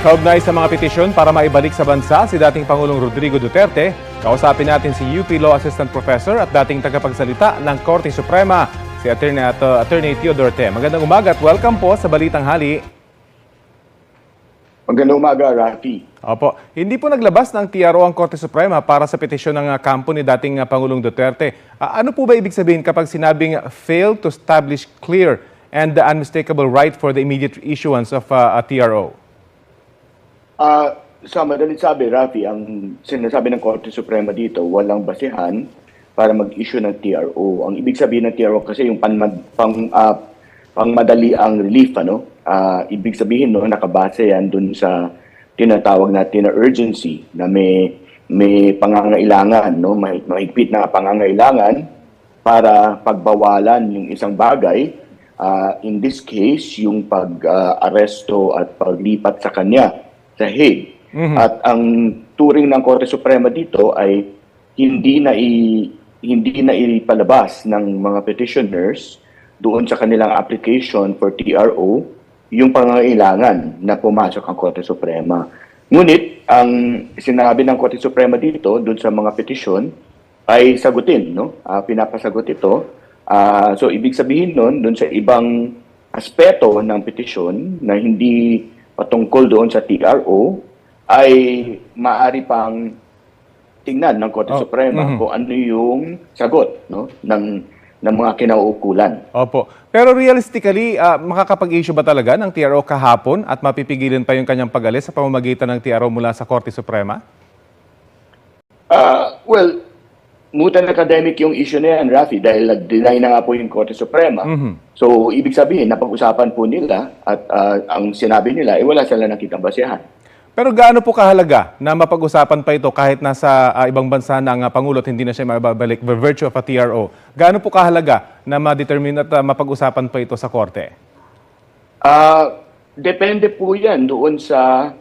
Kaugnay sa mga petisyon para maibalik sa bansa si dating Pangulong Rodrigo Duterte, kausapin natin si UP Law Assistant Professor at dating tagapagsalita ng Korte Suprema, si Attorney Teodoro Te. Magandang umaga at welcome po sa Balitang Hali. Magandang umaga, Rafi. Opo. Hindi po naglabas ng TRO ang Korte Suprema para sa petisyon ng kampo ni dating Pangulong Duterte. Ano po ba ibig sabihin kapag sinabing failed to establish clear and the unmistakable right for the immediate issuance of a TRO? Sa madaling sabi, Rafi, ang sinasabi ng Korte Suprema dito, walang basihan para mag-issue ng TRO. Ang ibig sabihin ng TRO kasi yung pangmadali ang relief, ano? Ibig sabihin, no, nakabase yan dun sa tinatawag natin na urgency, na may pangangailangan, no, mahigpit na pangangailangan para pagbawalan yung isang bagay. In this case, yung pag-aresto at paglipat sa kanya sa Hague. At ang turing ng Korte Suprema dito ay hindi na ipalabas ng mga petitioners doon sa kanilang application for TRO yung pangangailangan na pumasok ang Korte Suprema. Ngunit ang sinabi ng Korte Suprema dito doon sa mga petisyon ay sagutin, no? Pinapasagot ito. So ibig sabihin doon sa ibang aspeto ng petisyon na hindi patungkol doon sa TRO ay maaari pang tingnan ng Korte Suprema kung ano yung sagot, no, ng mga kinauukulan. Opo. Pero realistically, makakapag-issue ba talaga ng TRO kahapon at mapipigilan pa yung kanyang pag-alis sa pamamagitan ng TRO mula sa Korte Suprema? Well, mutan academic yung issue na yan, Rafi, dahil nag-deny na nga po yung Korte Suprema. So, ibig sabihin, napag-usapan po nila at ang sinabi nila, wala sila nakitang basehan. Pero gaano po kahalaga na mapag-usapan pa ito kahit nasa ibang bansa na ang Pangulo at hindi na siya mababalik by virtue of a TRO? Gaano po kahalaga na ma-determine at mapag-usapan pa ito sa Korte? Depende po yan doon sa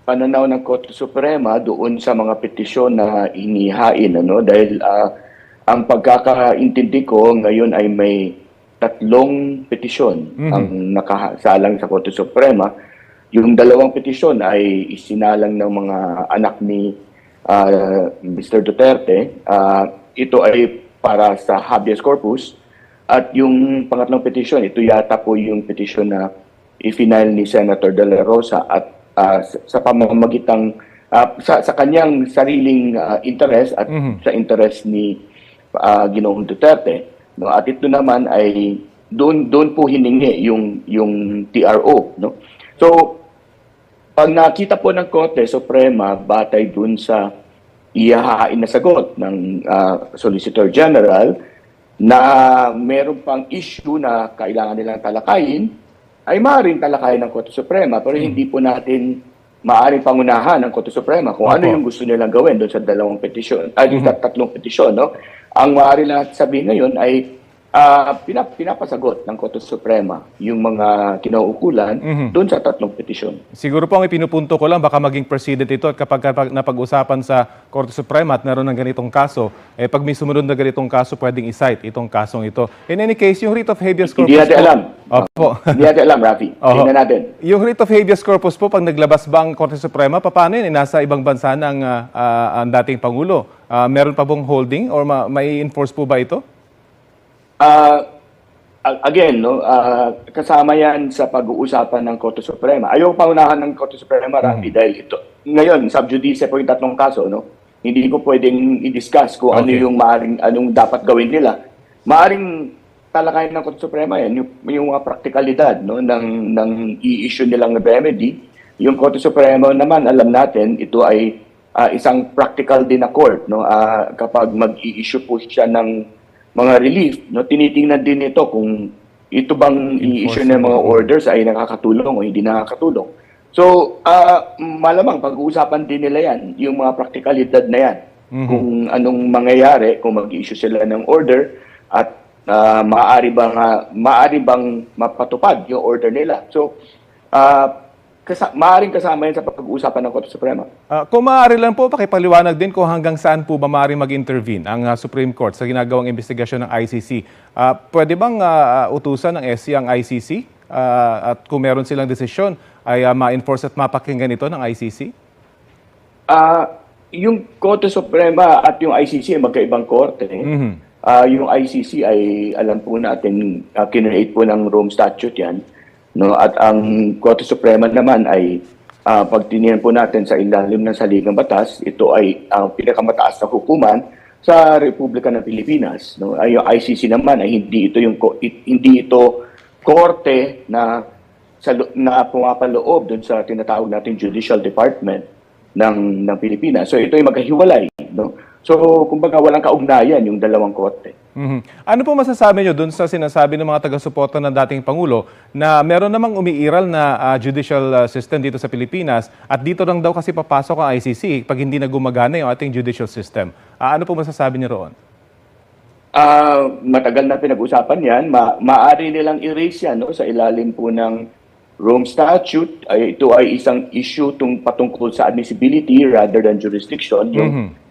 pananaw ng Korte Suprema, doon sa mga petisyon na inihain. Ano? Dahil ang pagkakaintindi ko ngayon ay may 3 petisyon ang nakasalang sa Korte Suprema. Yung 2 petisyon ay isinalang ng mga anak ni Mr. Duterte. Ito ay para sa habeas corpus. At yung pangatlong petisyon, ito yata po yung petisyon na i-final ni Senator De La Rosa at sa pamamagitang sa kanyang sariling interest at sa interest ni Ginoong Duterte, no? At ito naman ay doon po hiningi yung TRO, no? So pag nakita po ng Korte Suprema batay doon sa ihahain na sagot ng Solicitor General na meron pang issue na kailangan nilang talakayin, ay maaaring talakayin ng Korte Suprema, pero hindi po natin maaaring pangunahan ng Korte Suprema kung ano yung gusto nilang gawin doon sa 2 petisyon, ay 3 petisyon, no? Ang maaari lang sabihin ngayon ay pinapasagot ng Korte Suprema yung mga kinauukulan doon sa 3 petisyon. Siguro po ang ipinupunto ko lang, baka maging precedent ito at kapag napag-usapan sa Korte Suprema at meron ng ganitong kaso, pag may sumunod na ganitong kaso, pwedeng i-cite itong kasong ito. In any case, yung writ of habeas corpus Hindi natin alam. Opo. Hindi natin alam, Rafi. Tingnan natin. Yung writ of habeas corpus po, pag naglabas ba ang Korte Suprema, paano yun? Nasa ibang bansa ng ang dating Pangulo. Meron pa bang holding or may enforce po ba ito? Again, no, kasama yan sa pag-uusapan ng Korte Suprema. Ayaw paunahan ng Korte Suprema, Rafi, dahil ito. Ngayon, sub judice po yung 3 kaso, no? Hindi ko pwedeng i-discuss kung ano yung anong dapat gawin nila. Maaring talakayin ng Korte Suprema yan, yung mga praktikalidad, no, ng i-issue nilang remedy. Yung Korte Suprema naman, alam natin, ito ay isang practical din na court, no? Kapag mag-i-issue po siya ng mga relief, no, tinitingnan din ito kung ito bang i-issue ng mga orders ay nakakatulong o hindi nakakatulong. So, malamang pag-uusapan din nila yan, yung mga praktikalidad na yan. Kung anong mangyayari, kung mag-issue sila ng order at maaari bang mapatupad yung order nila. So, maaaring kasama yan sa pag-uusapan ng Korte Suprema. Kung maaari lang po, pakipaliwanag din kung hanggang saan po ba maaaring mag-intervene ang Supreme Court sa ginagawang investigasyon ng ICC. Pwede bang utusan ng SC ang ICC? At kung meron silang desisyon, ay ma-enforce at mapakinggan ito ng ICC? Yung Korte Suprema at yung ICC ay magkaibang korte. Yung ICC ay alam po natin, kinreate po ng Rome Statute yan. No? At ang Korte Suprema naman ay pag tiniyan po natin sa ilalim ng saligang batas, ito ay ang pinakamataas na hukuman sa Republika ng Pilipinas. No? Ay, yung ICC naman ay hindi ito korte na pumapaloob dun sa tinatawag natin Judicial Department ng Pilipinas. So ito ay magkahiwalay, no? So kumbaga walang kaugnayan yung dalawang korte. Ano po masasabi nyo dun sa sinasabi ng mga taga-suporta ng dating Pangulo na meron namang umiiral na judicial system dito sa Pilipinas at dito lang daw kasi papasok ang ICC pag hindi na gumagana yung ating judicial system? Ano po masasabi niyo roon? Matagal na pinag-usapan yan. Maaari nilang erase yan, no? Sa ilalim po ng Rome Statute. Ito ay isang issue patungkol sa admissibility rather than jurisdiction.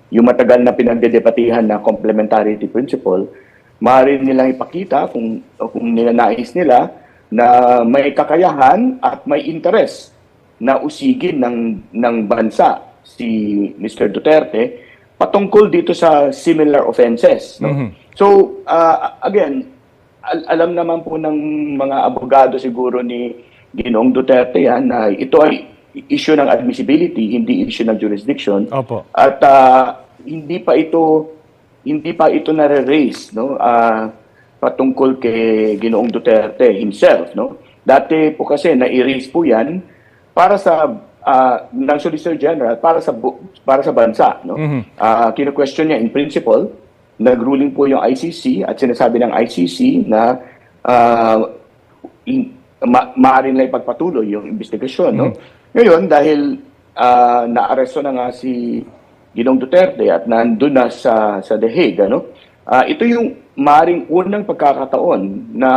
Yung matagal na pinagdedebatihan na complementarity principle, maaari nilang ipakita kung ninanais nila na may kakayahan at may interes na usigin ng bansa si Mr. Duterte patungkol dito sa similar offenses. No? So, again, alam naman po ng mga abogado siguro ni Ginoong Duterte yan na ito ay issue ng admissibility, hindi issue ng jurisdiction. Opo. At hindi pa ito nare-raise, no? Patungkol kay Ginoong Duterte himself, no? Dati po kasi na-erase po 'yan para sa ng Solicitor General para sa bansa, no? Kino-question niya in principle, nag-ruling po yung ICC at sinasabi ng ICC na maaari nila ipagpatuloy yung investigasyon, no? Ngayon dahil naaresto na nga si Ginoong Duterte at nandun na sa The Hague, ano? Ito yung maaaring unang pagkakataon na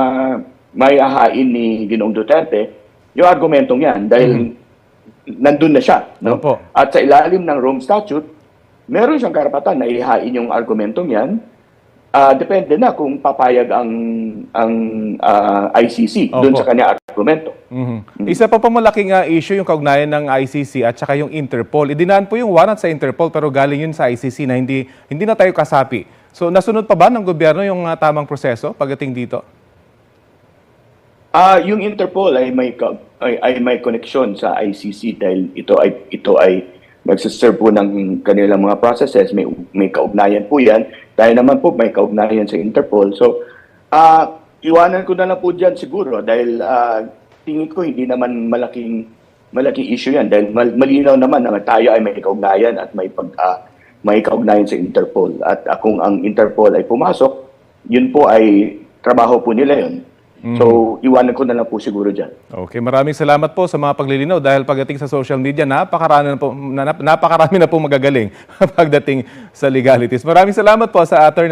may ahain ni Ginoong Duterte yung argumentong yan dahil nandun na siya, no? Opo. At sa ilalim ng Rome Statute, meron siyang karapatan na ihain yung argumentong yan. Depende na kung papayag ang ICC doon sa kanya argumento. Isa pa malaking issue yung kaugnayan ng ICC at saka yung Interpol. Idinaan po yung warrant sa Interpol pero galing yun sa ICC na hindi na tayo kasapi. So nasunod pa ba ng gobyerno yung tamang proseso pagdating dito? Yung Interpol ay may koneksyon sa ICC dahil ito ay nagsiserve po ng kanilang mga processes, may kaugnayan po yan. Dahil naman po may kaugnayan sa Interpol. So, iwanan ko na lang po dyan siguro dahil tingin ko hindi naman malaking issue yan. Dahil malinaw naman na tayo ay may kaugnayan at may kaugnayan sa Interpol. At kung ang Interpol ay pumasok, yun po ay trabaho po nila yun. So, iwanan ko na lang po siguro dyan. Okay, maraming salamat po sa mga paglilinaw dahil pagdating sa social media, napakarami na po magagaling pagdating sa legalities. Maraming salamat po sa Attorney